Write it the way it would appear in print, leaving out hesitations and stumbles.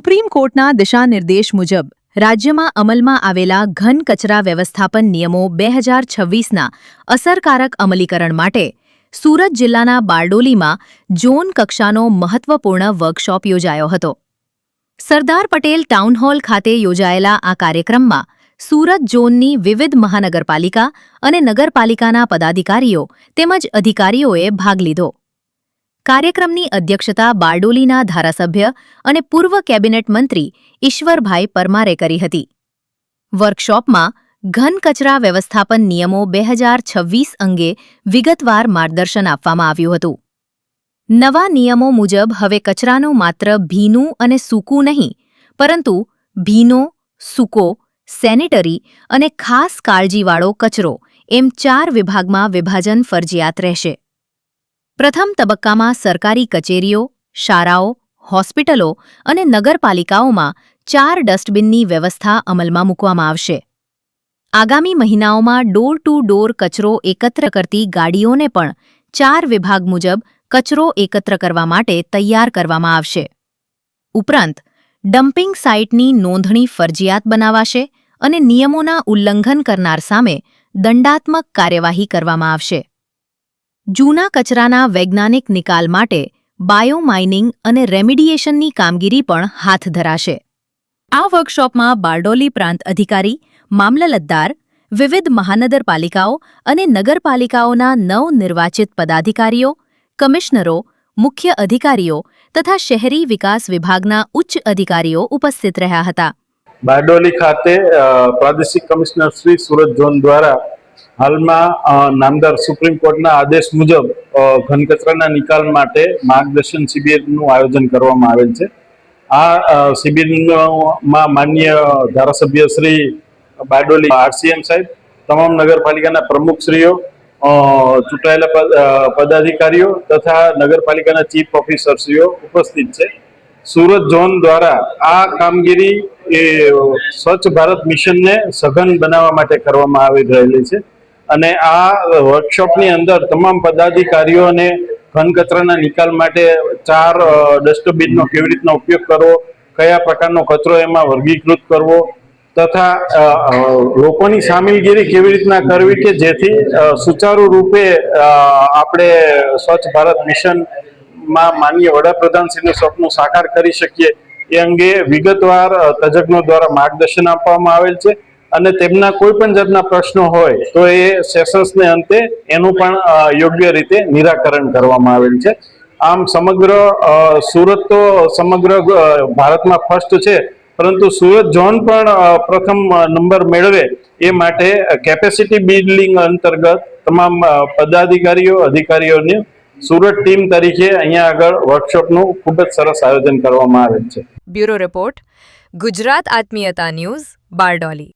Supreme કોર્ટના દિશાનિર્દેશ મુજબ રાજ્યમાં અમલમાં આવેલા ઘન કચરા વ્યવસ્થાપન નિયમો 2026ના અસરકારક અમલીકરણ માટે સુરત જિલ્લાના બારડોલીમાં ઝોન કક્ષાનો મહત્વપૂર્ણ વર્કશોપ યોજાયો હતો. સરદાર પટેલ ટાઉન હોલ ખાતે યોજાયેલા આ કાર્યક્રમમાં સુરત ઝોનની વિવિધ મહાનગરપાલિકા અને નગરપાલિકાના પદાધિકારીઓ તેમજ અધિકારીઓએ ભાગ લીધો. કાર્યક્રમની અધ્યક્ષતા બારડોલીના ધારાસભ્ય અને પૂર્વ કેબિનેટ મંત્રી ઈશ્વરભાઈ પરમારે કરી હતી. વર્કશોપમાં ઘન કચરા વ્યવસ્થાપન નિયમો 2026 અંગે વિગતવાર માર્ગદર્શન આપવામાં આવ્યું હતું. નવા નિયમો મુજબ હવે કચરાનું માત્ર ભીનું અને સૂકું નહીં, પરંતુ ભીનો, સૂકો, સેનિટરી અને ખાસ કાળજીવાળો કચરો એમ 4 વિભાગમાં વિભાજન ફરજિયાત રહેશે. પ્રથમ તબક્કામાં સરકારી કચેરીઓ, શાળાઓ, હોસ્પિટલો અને નગરપાલિકાઓમાં 4 ડસ્ટબિનની વ્યવસ્થા અમલમાં મૂકવામાં આવશે. આગામી મહિનાઓમાં ડોર ટુ ડોર કચરો એકત્ર કરતી ગાડીઓને પણ 4 વિભાગ મુજબ કચરો એકત્ર કરવા માટે તૈયાર કરવામાં આવશે. ઉપરાંત ડમ્પિંગ સાઇટની નોંધણી ફરજિયાત બનાવાશે અને નિયમોના ઉલ્લંઘન કરનાર સામે દંડાત્મક કાર્યવાહી કરવામાં આવશે. જૂના કચરાના વૈજ્ઞાનિક નિકાલ માટે બાયોમાઇનિંગ અને રેમિડિયેશનની કામગીરી પણ હાથ ધરાશે. આ વર્કશોપમાં બારડોલી પ્રાંત અધિકારી, મામલતદાર, વિવિધ મહાનગરપાલિકાઓ અને નગરપાલિકાઓના નવનિર્વાચિત પદાધિકારીઓ, કમિશનરો, મુખ્ય અધિકારીઓ તથા શહેરી વિકાસ વિભાગના ઉચ્ચ અધિકારીઓ ઉપસ્થિત રહ્યા હતા. બારડોલી ખાતે પ્રાદેશિક કમિશનર શ્રી સુરત ઝોન દ્વારા હાલમાં નામદાર સુપ્રીમ કોર્ટના આદેશ મુજબ ઘન કચરાના નિકાલ માટે માર્ગદર્શન શિબિરનું આયોજન કરવામાં આવેલ છે. આ શિબિરમાં માનનીય ધારાસભ્ય શ્રી બારડોલી આરસીએમ સાહેબ, તમામ નગરપાલિકાના પ્રમુખશ્રીઓ, ચૂંટાયેલા પદાધિકારીઓ તથા નગરપાલિકાના ચીફ ઓફિસરશ્રીઓ ઉપસ્થિત છે. સુરત ઝોન દ્વારા આ કામગીરી એ સ્વચ્છ ભારત મિશનને સઘન બનાવવા માટે કરવામાં આવી રહેલી છે અને આ વર્કશોપની અંદર તમામ પદાધિકારીઓને ઘન કચરાના નિકાલ માટે 4 ડસ્ટબિનનો કેવી રીતના ઉપયોગ કરવો, કયા પ્રકારનો કચરો એમાં વર્ગીકૃત કરવો તથા લોકોની સામેલગીરી કેવી રીતના કરવી કે જેથી સુચારુ રૂપે આપણે સ્વચ્છ ભારત મિશનમાં માનનીય વડાપ્રધાનશ્રીનું સપનું સાકાર કરી શકીએ એ અંગે વિગતવાર તજજ્ઞો દ્વારા માર્ગદર્શન આપવામાં આવેલ છે અને તેમના કોઈ પણ જાતના પ્રશ્નો હોય તો એ સેશન્સને અંતે એનું પણ યોગ્ય રીતે નિરાકરણ કરવામાં આવેલ છે. આમ સમગ્ર સુરત તો સમગ્ર ભારતમાં ફર્સ્ટ છે, પરંતુ સુરત ઝોન પણ પ્રથમ નંબર મેળવે એ માટે કેપેસિટી બિલ્ડિંગ અંતર્ગત તમામ પદાધિકારીઓ, અધિકારીઓની સુરત ટીમ તરીકે અહીંયા આગળ વર્કશોપનું ખૂબ જ સરસ આયોજન કરવામાં આવેલ છે. Bureau report, Gujarat Atmiyata news, Bardoli.